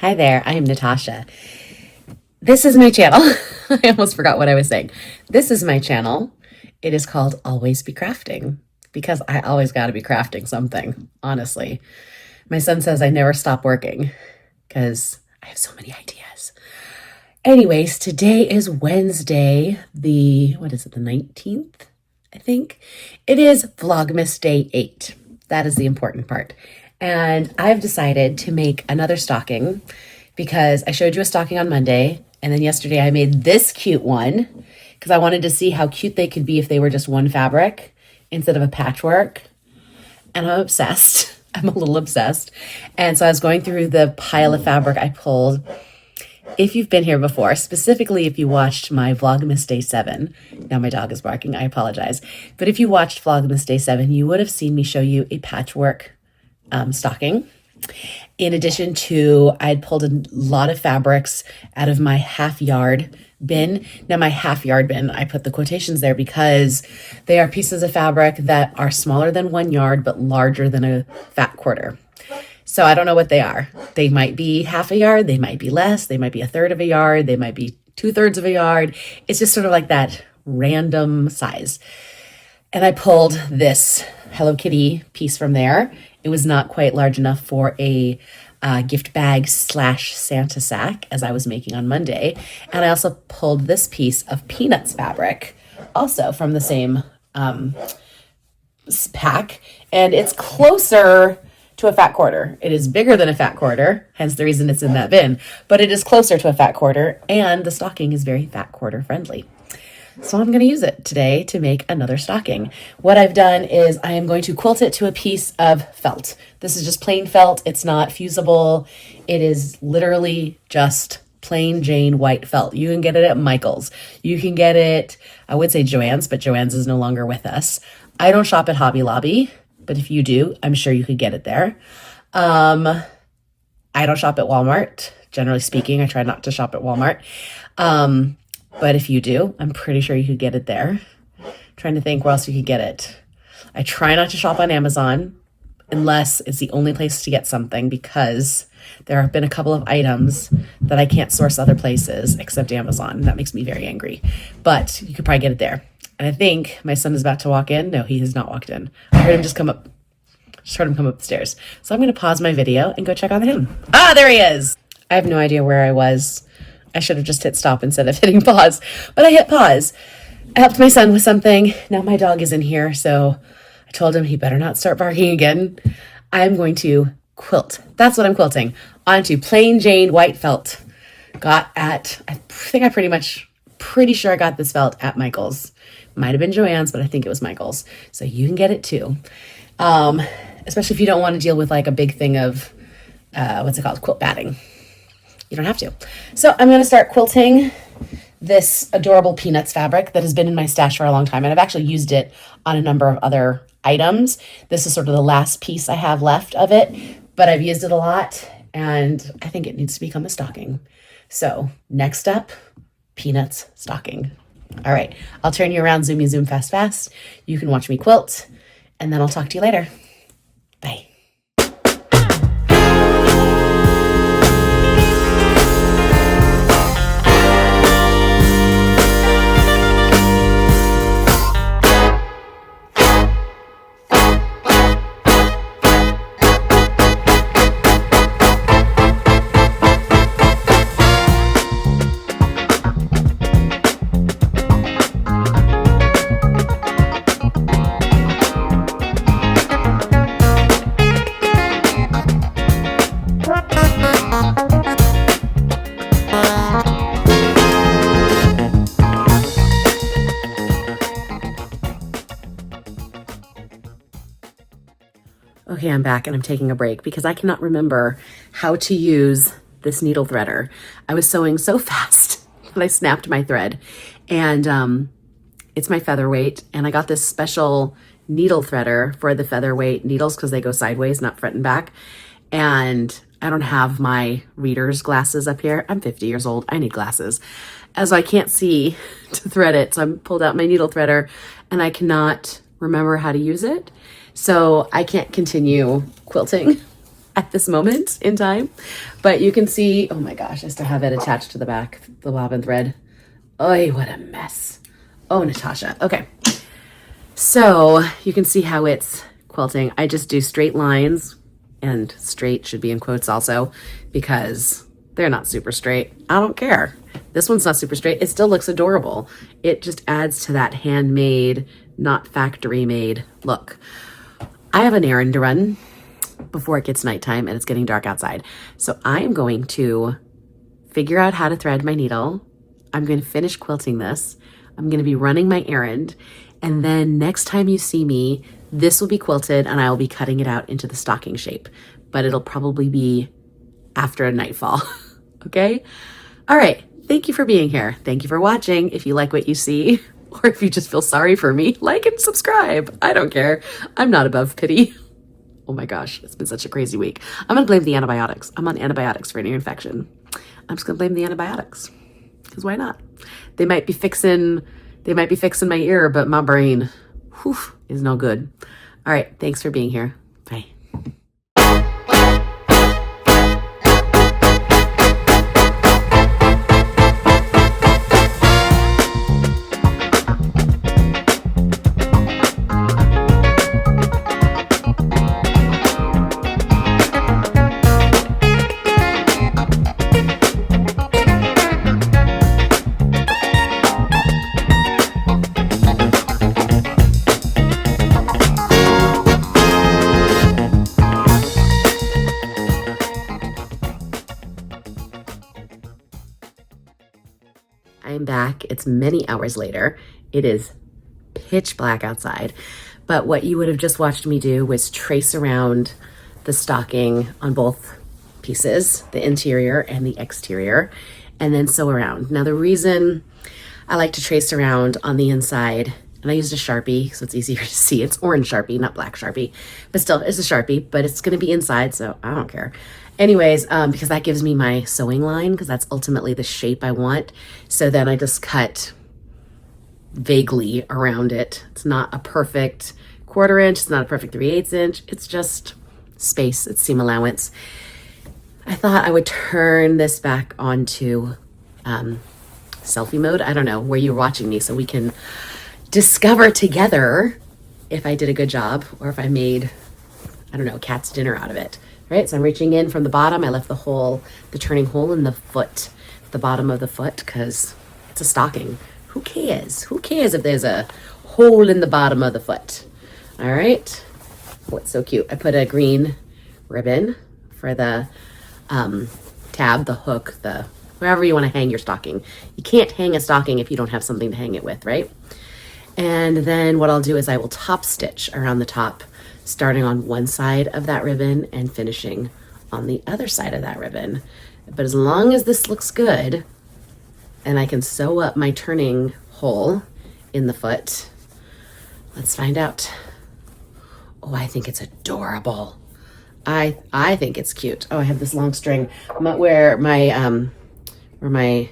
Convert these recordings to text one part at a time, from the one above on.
Hi there, I am Natasha. This is my channel. I almost forgot what I was saying. This is my channel. It is called Always Be Crafting because I always got to be crafting something, honestly. My son says I never stop working because I have so many ideas. Anyways, today is Wednesday, the 19th, I think. It is Vlogmas Day 8. That is the important part. And I've decided to make another stocking because I showed you a stocking on Monday. And then yesterday I made this cute one because I wanted to see how cute they could be if they were just one fabric instead of a patchwork. And I'm obsessed. I'm a little obsessed. And so I was going through the pile of fabric I pulled. If you've been here before, specifically if you watched my Vlogmas Day 7, now my dog is barking, I apologize. But if you watched Vlogmas Day 7, you would have seen me show you a patchwork stocking. In addition to, I'd pulled a lot of fabrics out of my half yard bin. Now my half yard bin, I put the quotations there because they are pieces of fabric that are smaller than 1 yard, but larger than a fat quarter. So I don't know what they are. They might be half a yard, they might be less, they might be a third of a yard, they might be 2/3 of a yard. It's just sort of like that random size. And I pulled this Hello Kitty piece from there. It was not quite large enough for a gift bag / Santa sack as I was making on Monday. And I also pulled this piece of Peanuts fabric, also from the same pack. And it's closer to a fat quarter. It is bigger than a fat quarter, hence the reason it's in that bin, but it is closer to a fat quarter, and the stocking is very fat quarter friendly. So I'm going to use it today to make another stocking. What I've done is I am going to quilt it to a piece of felt. This is just plain felt. It's not fusible. It is literally just plain Jane white felt. You can get it at Michael's. You can get it, I would say Joann's, but Joann's is no longer with us. I don't shop at Hobby Lobby, but if you do, I'm sure you could get it there. I don't shop at Walmart. Generally speaking, I try not to shop at Walmart. But if you do, I'm pretty sure you could get it there. I'm trying to think where else you could get it. I try not to shop on Amazon unless it's the only place to get something because there have been a couple of items that I can't source other places except Amazon. That makes me very angry. But you could probably get it there. And I think my son is about to walk in. No, he has not walked in. I heard him just come up. Just heard him come up the stairs. So I'm going to pause my video and go check on him. Ah, there he is. I have no idea where I was. I should have just hit stop instead of hitting pause, but I hit pause. I helped my son with something. Now my dog is in here, so I told him he better not start barking again. I'm going to quilt. That's what I'm quilting onto plain Jane white felt. Got at, I think I pretty sure I got this felt at Michael's. Might have been Joann's, but I think it was Michael's. So you can get it too. Especially if you don't want to deal with like a big thing of, quilt batting. You don't have to. So I'm going to start quilting this adorable Peanuts fabric that has been in my stash for a long time. And I've actually used it on a number of other items. This is sort of the last piece I have left of it, but I've used it a lot and I think it needs to become a stocking. So next up, Peanuts stocking. All right, I'll turn you around, zoom fast. You can watch me quilt and then I'll talk to you later. Bye. Okay, I'm back and I'm taking a break because I cannot remember how to use this needle threader. I was sewing so fast that I snapped my thread, and it's my featherweight, and I got this special needle threader for the featherweight needles because they go sideways, not front and back. And I don't have my reader's glasses up here. I'm 50 years old. I need glasses. As I can't see to thread it, so I pulled out my needle threader and I cannot remember how to use it. So I can't continue quilting. at this moment in time. But you can see, oh my gosh, I still have it attached to the back, the bobbin thread. Oh, what a mess. Oh, Natasha. Okay. So you can see how it's quilting. I just do straight lines, and straight should be in quotes also because they're not super straight. I don't care. This one's not super straight. It still looks adorable. It just adds to that handmade, not factory made look. I have an errand to run before it gets nighttime and it's getting dark outside. So I am going to figure out how to thread my needle. I'm going to finish quilting this. I'm going to be running my errand. And then next time you see me, this will be quilted and I will be cutting it out into the stocking shape, but it'll probably be after a nightfall. Okay. All right. Thank you for being here. Thank you for watching. If you like what you see, or if you just feel sorry for me, like and subscribe. I don't care. I'm not above pity. Oh my gosh, it's been such a crazy week. I'm gonna blame the antibiotics. I'm on antibiotics for an ear infection. I'm just gonna blame the antibiotics, because why not? They might be fixing my ear, but my brain, whew, is no good. All right, thanks for being here. Bye. I am back. It's many hours later. It is pitch black outside. But what you would have just watched me do was trace around the stocking on both pieces, the interior and the exterior, and then sew around. Now the reason I like to trace around on the inside, and I used a Sharpie so it's easier to see. It's orange Sharpie, not black Sharpie, but still it's a Sharpie, but it's gonna be inside, so I don't care. Anyways, because that gives me my sewing line, because that's ultimately the shape I want. So then I just cut vaguely around it. It's not a perfect 1/4 inch, it's not a perfect 3/8 inch, it's just space, it's seam allowance. I thought I would turn this back onto selfie mode. I don't know where you're watching me, so we can discover together if I did a good job or if I made, I don't know, cat's dinner out of it. Right, so I'm reaching in from the bottom. I left the turning hole in the foot, the bottom of the foot, because it's a stocking. Who cares? Who cares if there's a hole in the bottom of the foot? All right. Oh, it's so cute. I put a green ribbon for the tab, the hook, the wherever you want to hang your stocking. You can't hang a stocking if you don't have something to hang it with, right? And then what I'll do is I will top stitch around the top, starting on one side of that ribbon and finishing on the other side of that ribbon. But as long as this looks good and I can sew up my turning hole in the foot, let's find out. Oh, I think it's adorable. I think it's cute. Oh, I have this long string where my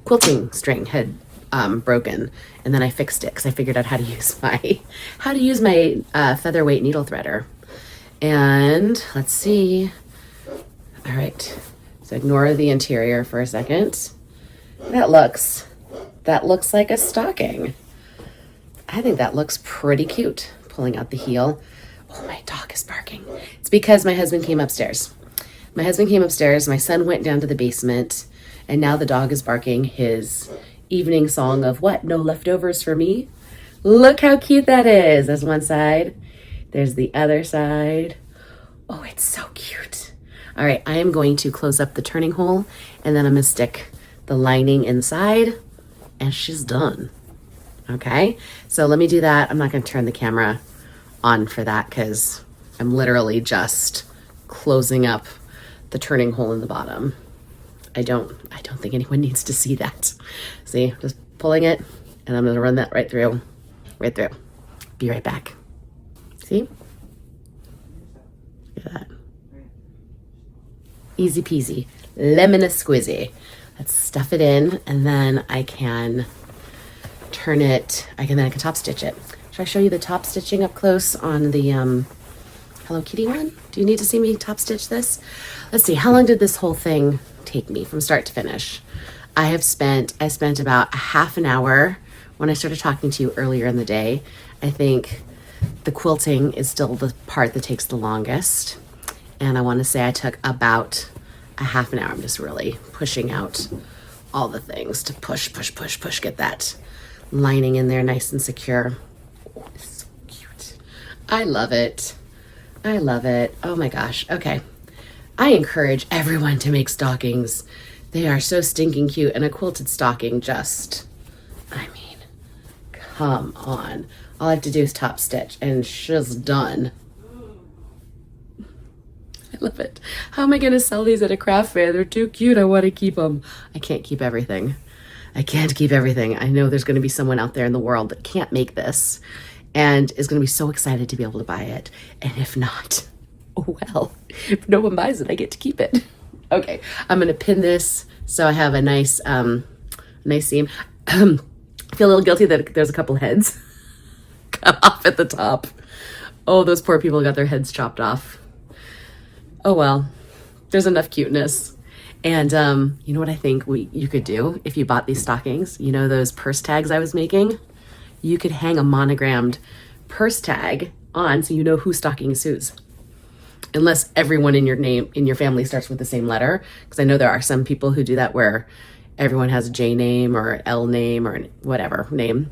quilting string had broken, and then I fixed it because I figured out how to use my featherweight needle threader. And let's see. All right, so ignore the interior for a second. That looks like a stocking. I think that looks pretty cute. Pulling out the heel. Oh, my dog is barking. It's because my husband came upstairs. My son went down to the basement, and now the dog is barking his evening song of what? No leftovers for me? Look how cute that is. There's one side. There's the other side. Oh, it's so cute. All right, I am going to close up the turning hole, and then I'm gonna stick the lining inside, and she's done. Okay, so let me do that. I'm not gonna turn the camera on for that because I'm literally just closing up the turning hole in the bottom. I don't think anyone needs to see that. See, just pulling it, and I'm gonna run that right through. Be right back. See? Look at that. Easy peasy, lemon squizzy. Let's stuff it in, and then I can turn it, then I can top stitch it. Should I show you the top stitching up close on the Hello Kitty one. Do you need to see me top stitch this? Let's see, how long did this whole thing take me from start to finish? I spent about a half an hour when I started talking to you earlier in the day. I think the quilting is still the part that takes the longest. And I want to say I took about a half an hour. I'm just really pushing out all the things to push, get that lining in there nice and secure. Oh, it's so cute. I love it. I love it. Oh my gosh. Okay. I encourage everyone to make stockings. They are so stinking cute. And a quilted stocking just, I mean, come on. All I have to do is top stitch and she's done. I love it. How am I going to sell these at a craft fair? They're too cute. I want to keep them. I can't keep everything. I can't keep everything. I know there's going to be someone out there in the world that can't make this and is going to be so excited to be able to buy it. And if not, oh well. If no one buys it, I get to keep it. Okay, I'm going to pin this so I have a nice, nice seam. I feel a little guilty that there's a couple heads cut off at the top. Oh, those poor people got their heads chopped off. Oh well, there's enough cuteness. And you know what I think you could do if you bought these stockings? You know those purse tags I was making? You could hang a monogrammed purse tag on so you know whose stocking is whose. Unless everyone in your family starts with the same letter. Because I know there are some people who do that where everyone has a J name or L name or whatever name.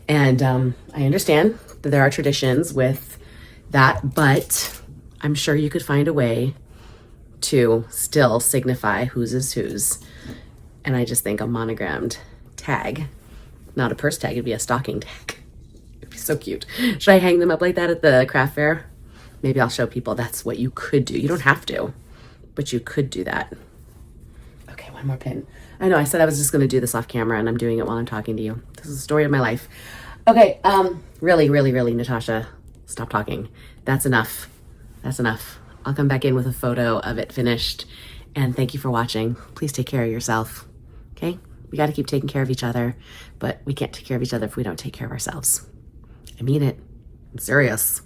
And I understand that there are traditions with that, but I'm sure you could find a way to still signify whose is whose. And I just think a monogrammed tag, not a purse tag, it'd be a stocking tag. It'd be so cute. Should I hang them up like that at the craft fair? Maybe I'll show people that's what you could do. You don't have to, but you could do that. Okay, one more pin. I know I said I was just gonna do this off camera and I'm doing it while I'm talking to you. This is the story of my life. Okay, really, Natasha, stop talking. That's enough. That's enough. I'll come back in with a photo of it finished. And thank you for watching. Please take care of yourself, okay? We gotta keep taking care of each other, but we can't take care of each other if we don't take care of ourselves. I mean it. I'm serious.